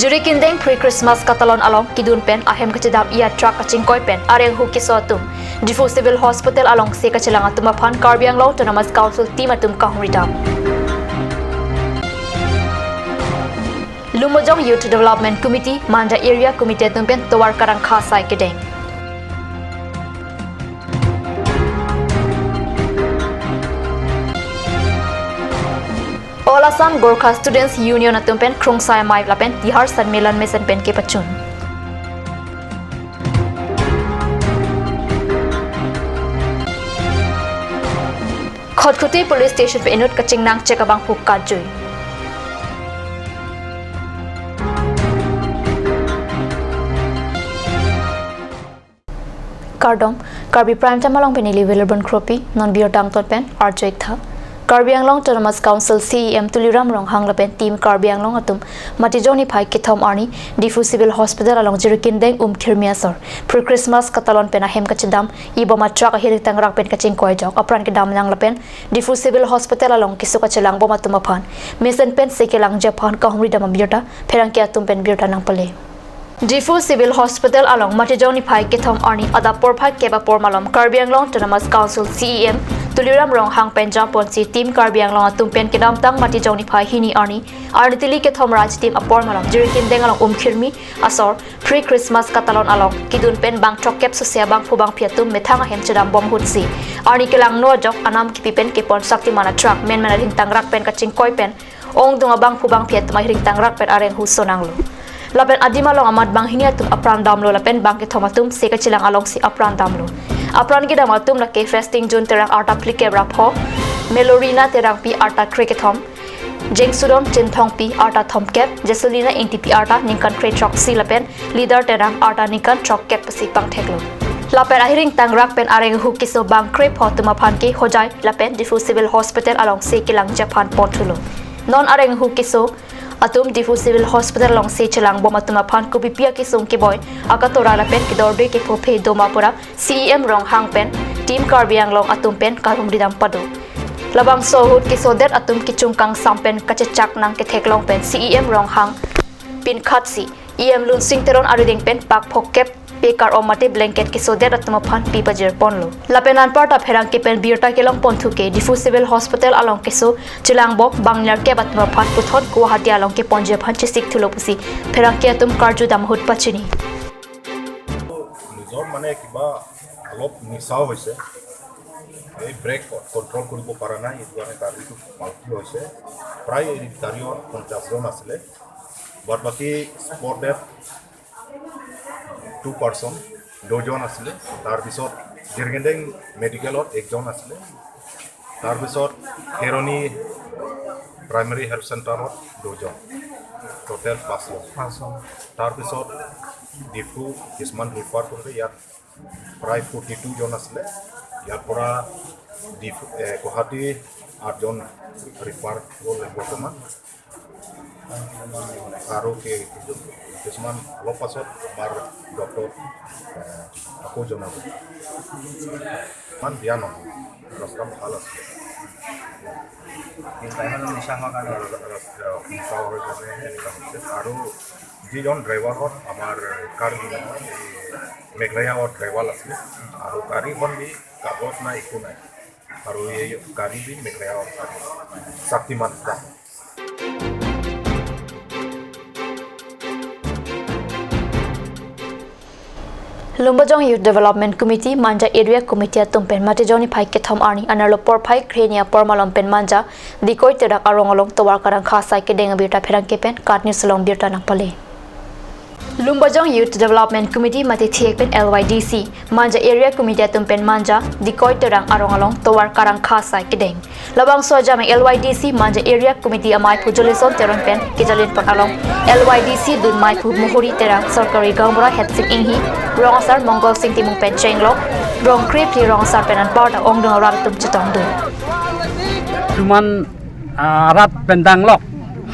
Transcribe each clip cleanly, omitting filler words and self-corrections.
Juri kindeng pre-Christmas katalon along kidun pen ahem kacedam ia truck kacing koi pen areng hu kisotum. Difu Civil Hospital along se kacelang atum aphan Karbi ang law Autonomous Council team atum kahumridam. Lumajong Youth Development Committee Manja Area Committee atum pen towar karang khasai kedeng. All Assam Gorkha Students Union atum pen krungsai mai lapen tihar sanmelan mesen pen ke pachun. Khotkhoti Police Station pe inut kaching nang chekabang phuk kajui. Kardom Karbi Prime Time along penili Wilburn Kropi non bior dang tot pen arjoik tha. Karbi Anglong Autonomous Council CEM Tuliram Rong Hang Lapen Team Karbi Anglong Atum Matijoni Pai Kithom Arni Difu Civil Hospital along Jirikindeng Kirmiasor Pre Christmas Katalon Pen Ahem Kachidam Ibo Matrak Hirik Tangrak Pen Kaching Koijok Apran Kedam Nang Lapen Difu Civil Hospital along Kisukachelang Bomatumapan Mesen Pen Sekelang Japan Kahumri Dama Birta Perangki Atum Pen Birta Nang Pale Difu Civil Hospital along Matijoni Pai Kithom Arni Adapor Pai Keba Pormalom Karbi Anglong Autonomous Council CEM Tuliram Rong Hang Penjam Ponsi Team Karbi Anglong Atum Pen Kedam Tang Matijoni Pai Hini Arni Arnitili Kithom Raj Team Apor Malom Jirikindeng along Kirmi Asor Pre Christmas Katalon along Kidun Pen Bang Chokep Sosia Bang Pubang Piatum Metanga Hem Chedam Bom Hutsi Arni Kelang No Jok Anam Kipi Pen Kipon Sakti Mana Truck Men Manaring Tangrak Pen Kaching Koi Pen Ong Dunga Bang Pubang Piatum Mahiring Tangrak Pen Areng Husonanglo Lapen adima long amat bang hini atum apran damlo lapen bang ke thomatum seka chilang along si apran damlo apran ke damatum la ke fasting jun terang arta plike rapho melorina terang pi arta krikethom jengsudom chinthong pi arta thomkep jesolina ntp arta ninkan kre chok si lapen leader terang arta ninkan chok kep si pang theklo lapen ahiring tangrak pen areng hu kiso bang kre photuma phan ke hojai lapen Difu Civil Hospital along se kilang Japan pothulo non areng hu kiso Atum Difu Civil Hospital long se chelang bom atuma phan ko bipia ki song ki boy akatora la pen ki dorde ke phophe doma pura CEM rong hang pen team Karbi Anglong atum pen kalhum ridam padu labang sohut ki sodet atum ki chungkang sampen kachechak nang ke theklong pen CEM rong hang pin khatsi EM lun sing teron ariding pen pak phokep pekar omate blanket ki sodet atuma phan pi pajer ponlo lapenan parta pherang ke pen birta kelong ponthu ke Difu Civil Hospital along ke so chilang bo banglar ke batma phan puthon Guwahati along ke ponje phan chisik thulo pusi pherang ke atum karju dam hut pachini nizor mane kiba alop nisao hoise ei break control koribo para na idwane karitu malki hoise pray ei darior 50 jon asle barbaki sport death 2 person 2 জন আসলে তার পিছত জিরগেন্ডেং মেডিকেলত 1 জন আসলে তার পিছত কেরনি primary health সেন্টারত 2 জন total 5 জন তার পিছত ডিফু কিসমান রিফার করে ইয়াত প্রায় 42 জন আসলে ইয়ার পরা ডিফু গুৱাহাটী 8 জন রিফার করলে বর্তমান আৰু কে কিছুমান অলপ পাছত আমাৰ ডক্টৰ আকৌ জনাব ইমান বেয়া নহয় ৰাস্তা ভাল আছে আৰু যিজন ড্ৰাইভাৰ হ'ল আমাৰ কাৰ্বি মেঘালয়ৰ ড্ৰাইভাৰ আছিলে আৰু গাড়ীখন বি কাগজ নাই একো নাই আৰু এই গাড়ী বি মেঘালয়ৰ শক্তিমান Lumbajong Youth Development Committee Manja Area Committee atum pen Matijoni Pai Kethom Arni anarlo por pai krenia por malom pen manja dikoi terak arong along towar karang khasai ke denga birta pherang ke pen kat news long birta nak pale Lumbajong Youth Development Committee mati thiek pen LYDC Manja Area Committee atum pen manja dikoi terang arong along towar karang khasai ke deng labang soja me LYDC Manja Area Committee amai pujolison teron pen kejalin pak along LYDC dun mai pu mohori terang sarkari gambra hetsing inghi Rongsar Mongol sing timung pen chenglok rong krip ti rongsar penan parta ong dong ram tum chitong du cuman rat pendang lok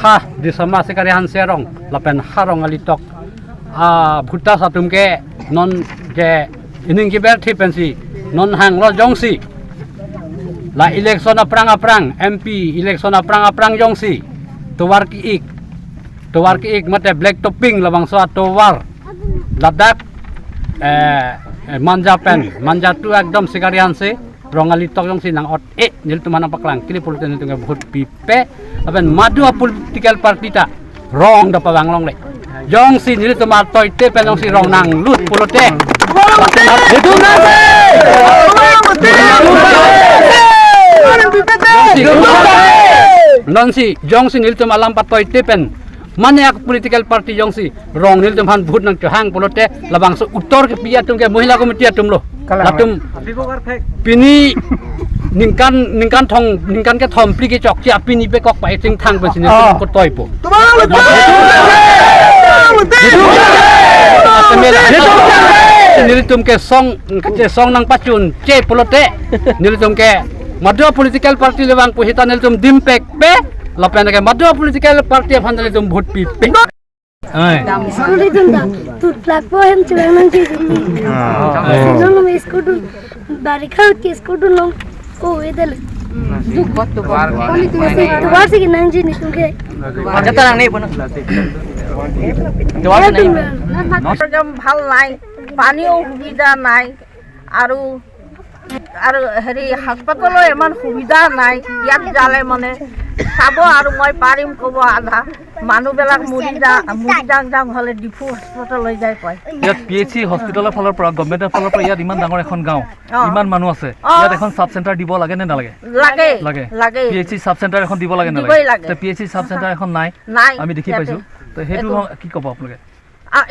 ha di sama sekali hanserong lapen harong alitok bhuta satum ke non ke ining ki ber thi pensi non hang lo jongsi la election aprang MP election aprang jongsi towar ki ik towar ki ik mate black topping labang so towar ladak manja pen manja tu ekdom sikarian se rongali tok yong sinang ot nil tu manang paklang kini politik nil tu ngebut pipe aben madua political party ta rong da pawanglong le jong si nil tu ma toy te pen jong si rong nang lut pulote itu nase non si jong si nil tu malam patoy te pen mane ak political party jong si rong nil tu han bhut nang chhang pulote labang so uttor ke pia tum ke mohila komiti tum lo latum pini ningkan thong ningkan ke thom pli ke chok chi apini pe kok pai ting thang pe sin ko toy po nilitum ke song nang pacun che pulote nilitum ke madua political party lewang puhita nilitum dimpek pe lapen ke madua political party phan nilitum bhut pi pe ai school itu dah tu platform cuma nanti sebelum school tu dari kau ke school tu long oh itu le tu baru sih nanti ni tu ke jatuh nang ni pun jam ভাল নাই পানীও সুবিধা নাই আৰু আৰু হেৰি হাস্পাতালৰ ইমান সুবিধা নাই ইয়াত যালে মানে চাব আৰু মই পাৰিম ক'ব আধা মানুহবিলাক মৰি যাং হ'লে ডিফু হাস্পাতাল লৈ যায় কয় ইয়াত পিএইচি হস্পিটালৰ ফালৰ পৰা গভৰ্ণমেণ্টৰ ফালৰ পৰা ইয়াত ইমান ডাঙৰ এখন গাঁও ইমান মানুহ আছে ইয়াত এখন সাব চেণ্টাৰ দিব লাগে নে নালাগে লাগে পিএইচি সাব চেণ্টাৰ এখন দিব লাগে নালাগে পিএইচি সাব চেণ্টাৰ এখন নাই আমি দেখি পাইছো তো সেইটো কি ক'ব আপোনালোকে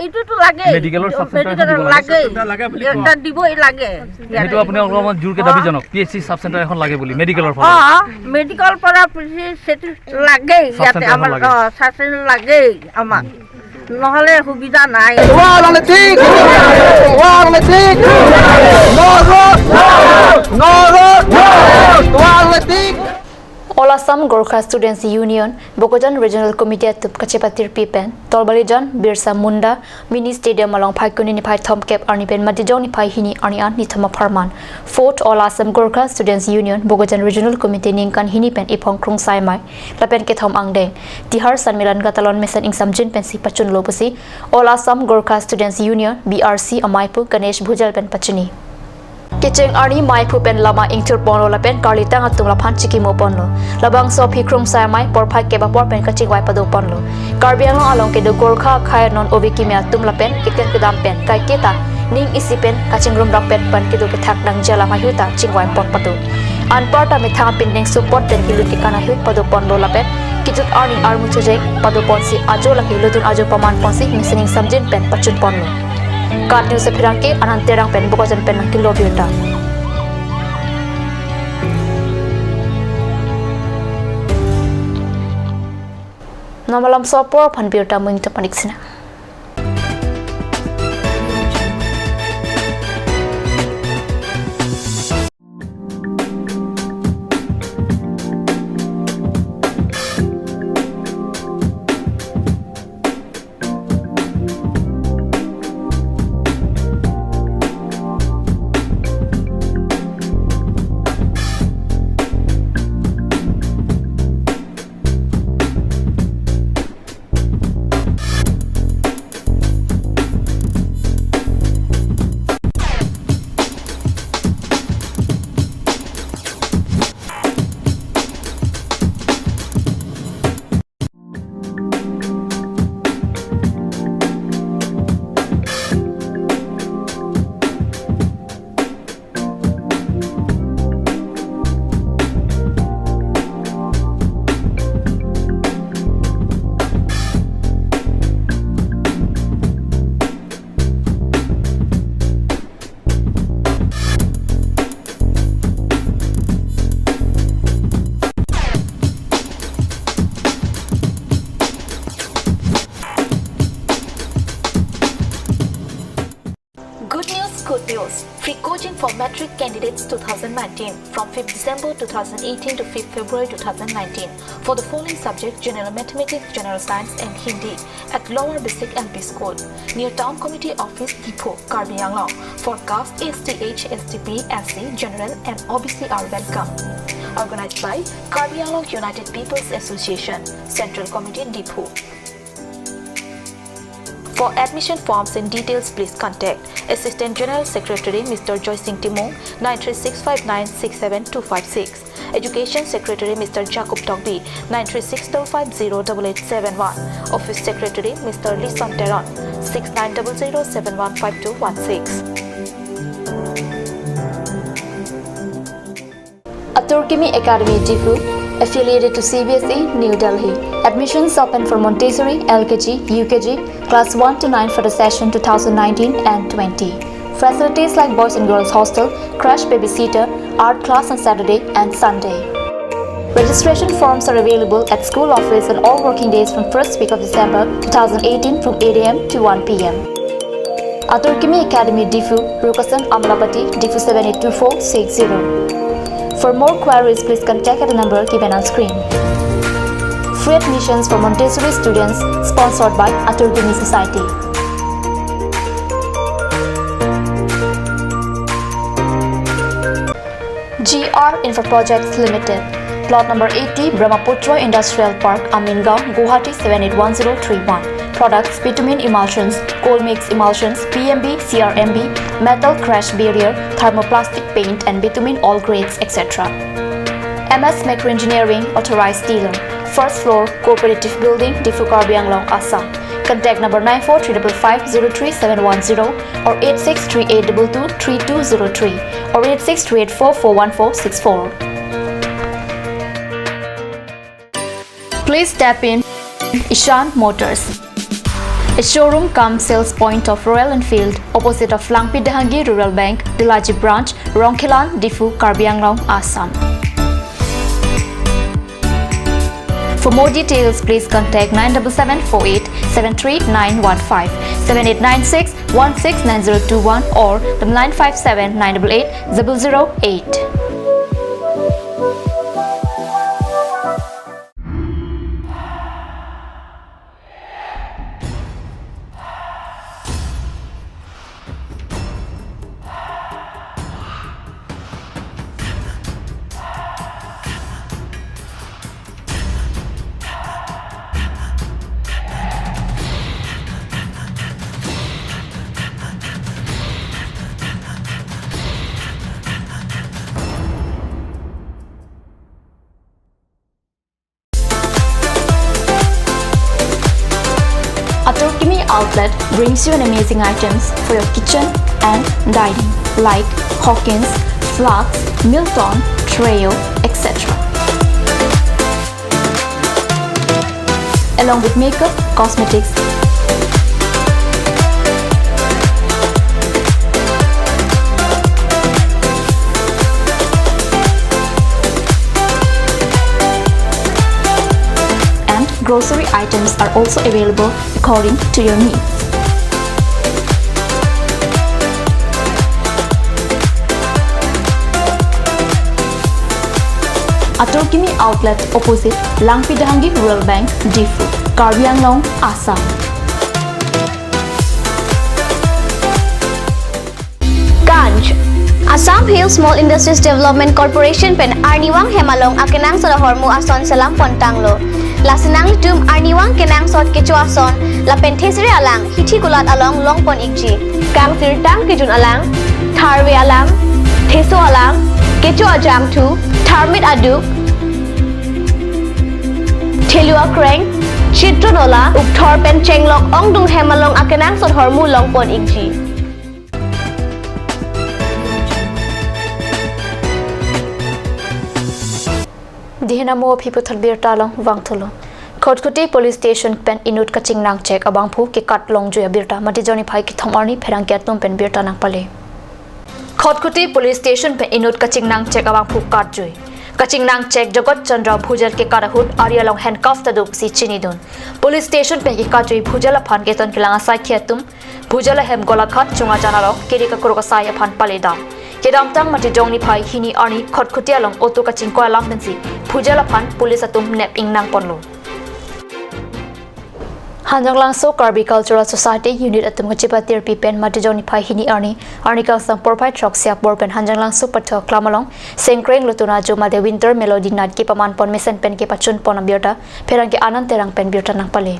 এইটোতো লাগে মেডিকেলৰ সাব চেণ্টাৰ লাগে এটা দিবই লাগে সেইটো আপুনি অলপমান জোৰকে দাবী জনক পিএইচি সাব চেণ্টাৰ এখন লাগে বুলি মেডিকেলৰ পৰা মেডিকেল পৰা সেটো লাগে ইয়াতে আমাৰ সাব চেণ্টাৰ লাগে আমাক নহলে সুবিধা নাই All Assam Gorkha Students Union, Bokojan Regional Committee at Kachepatir Pipen, Tolbalijan, Birsa Munda, Mini Stadium along Paikuni Pai Tom Cap Arnipen, Matijoni Pai Hini Arnian Nitama Parman. Fourth All Assam Gorkha Students Union, Bokojan Regional Committee Ninkan Hinipen Ipong Krung Saimai, Lapen Ketom Angdeng, Tihar Sanmilan Gatalon Mesan Ingsam Jin Pensi Pachun Lopusi, All Assam Gorkha Students Union, BRC Amaipu Ganesh Bhujal Pen Pachuni. Kicheng Arni Mai Pupen Lama Ingtur Pono Lapen Karlitang at Tumlapan Chiki Mo Ponlo. Labang so Pikrum Sai Mai Porpai Keba Porpen Kaching Waipado Ponlo. Karbi along ke the Gorkha Kaya non Ovikimia Tumlapen, Kiken Kedampen, Kai Kita, Ning Isipen, Kaching Rum Rapen Pan Kidu Ketak Nang Jala Mahuta, Chingwai Porpatu. Anparta Mitang Pinding Support then Kilutikana Hut Pado Ponlo Lapen, Kitut Arni Armuchajek, Pado Ponsi, Ajola Kilutun Ajo Paman Ponsi, Missing Samjin Pen Pachun Ponlo. Kat News Sepirangke Ananterang Pen Bokojan Pen Kilo Biota. Namalam Sopor Pan Biota Muing Tapaniksina. Good news. Free coaching for Matric candidates 2019 from 5th December 2018 to 5th February 2019 for the following subjects: General Mathematics, General Science and Hindi at Lower Basic LP School near Town Committee Office, Depot, Karbi Anglong. For caste, STH, STP, SC, General and OBC are welcome. Organized by Karbi Anglong United People's Association, Central Committee, Depot. For admission forms and details, please contact Assistant General Secretary Mr. Joy Singh Timong 936596726, Education Secretary Mr. Jacob Togbi 936508871, Office Secretary Mr. Lee Sonteron 6900715216. Aturkimi Academy Difu, affiliated to CBSE, New Delhi. Admissions open for Montessori, LKG, UKG, Class 1 to 9 for the session 2019 and 20. Facilities like boys and girls hostel, crash babysitter, art class on Saturday and Sunday. Registration forms are available at school office on all working days from first week of December 2018 from 8 a.m. to 1 p.m. Aturkimi Academy Difu, Rukasan Amlapati, Difu 782460. For more queries, please contact at the number given on screen. Free admissions for Montessori students sponsored by Aturkimi Society. GR Infra Projects Limited. Plot number 80, Brahmaputra Industrial Park, Amingaon, Guwahati 781031. Products: bitumen emulsions, coal mix emulsions, PMB, CRMB, metal crash barrier, thermoplastic paint and bitumen all grades, etc. MS Macro Engineering, authorized dealer. First floor, Cooperative Building, Difu Karbi Anglong, Assam. Contact number 9435503710 or 8638223203 or 8638441464. Please tap in Ishan Motors, a showroom cum sales point of Royal Enfield opposite of Langpi Dahangi Rural Bank, Dilaji Branch, Rongkhilan, Difu, Karbi Anglong, Assam. For more details, please contact 97748-73915, 7896-169021 or 957-988-008. Aturkimi Outlet brings you an amazing items for your kitchen and dining like Hawkins, Flax, Milton, Treo, etc. Along with makeup, cosmetics, grocery items are also available according to your needs. Aturkimi Outlet opposite Langpi Dahangi Rural Bank, Difu, Karbi Anglong, Assam. Ganj Assam Hill Small Industries Development Corporation pen Arniwang Hemalong akenang sa hormu ason salam pontanglo. Lasinang tum Arniwang kenang sot kecu ason la penthesri alang hithi kulat along longpon ikji. Kang tirtang kejun alang, tharwe alang, theso alang, kecu ajam tu, tharmit aduk, thelua kreng, chitronola, ukthor pen chenglok ongdung hemalong akenang sot hormu longpon ikji. Dihinamo people thalbir talong wangtholo. Khotkuti police station pen inut kaching nang check abang phu ki kat long joya birta mati joni phai ki thomani pherang ke tum pen birta nang pale. Khotkuti police station pen inut kaching nang check abang phu kat joy. Kaching nang check Jagat Chandra Bhujal ke karahut Arya long handcuff ta dup si chinidun. Police station pen ki kat joy Bhujala phan ke ton kilanga sai khiatum Bhujala hem gola khat chunga jana lo kiri ka kuro ka sai phan pale da. Kedam tang mati jongni phai hini arni khotkuti along auto kaching ko alam bensi Bhujala phan police atum nep ing nang ponlo. Hanjanglang so Karbi Cultural Society Unit atum kachipa therapy pen mati jongni phai hini arni kang sang porpai trok sia bor pen Hanjanglang so patho klamalong sengkreng lutuna joma de winter melody night ki paman pon mesen pen ke pachun pon biota pherang ke anand terang pen biota nang pale.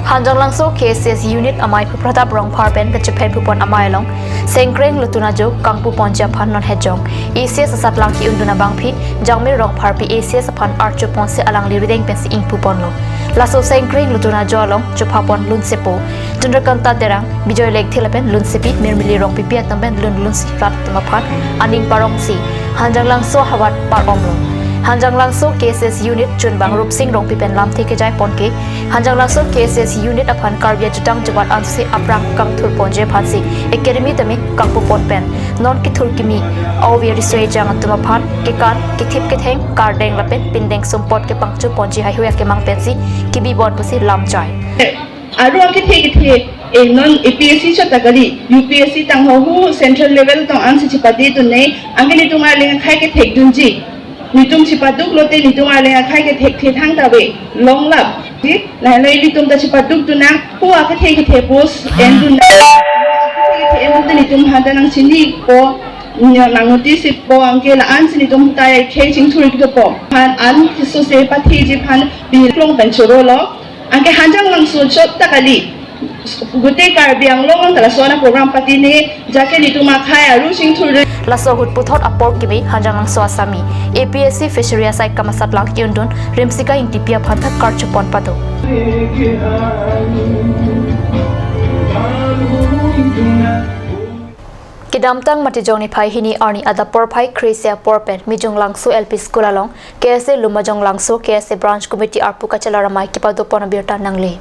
Hanjang langso KSS unit amai pu pratap rong parpen ke Japan pupon amai long sengkreng lutuna jo kangpu ponja phan non hejong ACS asat lang ki unduna bangphi jangmir rong parpi ACS phan archo ponse alang lirideng pensi ing pupon lo laso sengkreng lutuna jo long chupapon lun sepo tundrakanta terang bijoy lek thilapen lun sepi mirmili rong pipia tamben lun sifrat tamaphan aning parong si hanjang langso hawat par omlo Hanjang langso KSS unit chun bang rup sing rong pipen lam theke jai ponke Hanjang langso KSS unit aphan Karbi jutang jawat anse aprang kang thur ponje phansi academy tame kang pu pon pen non ki thur kimi awi risoi jang atuma phan ke kan ki thip ke theng kar deng lapen pindeng sumpot ke pangchu ponji hai huya ke mang pensi ki bi bon pusi lam jai aru ang ke non APSC chatakari UPSC tang ho central level tong an si chipati tu nei angeli tunga lenga khai ke thek dunji nitum chipatuk lote nitum ale khai ke thek the thang tabe long lap ji lai lai nitum ta chipatuk tu na huwa ke thek the pos en tu na en tu nitum hada nang sini ko nangoti sit po angke la an sini tum tai ke ching thuri ki po han an so se pathi ji phan bi long ban choro lo angke hanjang lang su chot takali gute Karbi anglong ang talasona program pati ni jake nituma khai aru sing thuri laso hut puthot apor kimi hanjang lang so asami APSC fishery asai kamasat lang kyundun rimsika intipia phantha karchupon pato Kidamtang matijong ni phai hini arni adapor phai Krisia porpen mijong langso LP school along KSA lumajong langso KSA branch committee arpu kachala ramai kipado pon birta nangle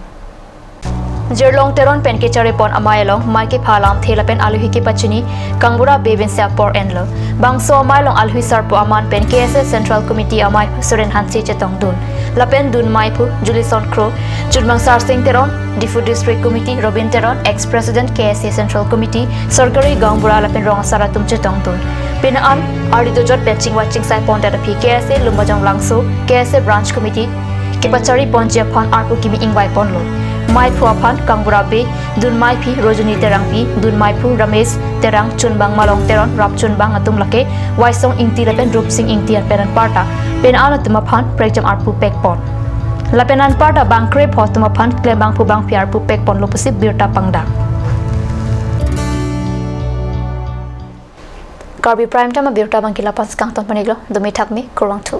Jerlong teron pen ke chare pon amai long mai ke phalam thela pen aluhi ki pachini kangbura beben sa por enlo bangso amai long alhui sar po aman pen KSA central committee amai suren hansi chetong dun lapen dun mai phu julison kro chudmang sar sing teron difu district committee robin teron ex president KSA central committee sarkari gangbura lapen rong sara tum chetong dun pen an arito jot patching watching sai pon ta phi KSA lumajong langso KSA branch committee ke pachari ponjia phan arpu kimi ingwai pon lo mai phu aphan kangbura be dun mai phi rojani terang pi dun mai phu ramesh terang chunbang malong teron rap chunbang atum lake waisong ingti lapen rup sing ingti penan parta pen an atuma phan prejam arpu pek pon lapenan parta bangkre photuma phan klebang phu bang piar pu pek pon lo pusi birta pangda Karbi prime time birta bangkila pas kang ton paniglo domi thakmi korang thu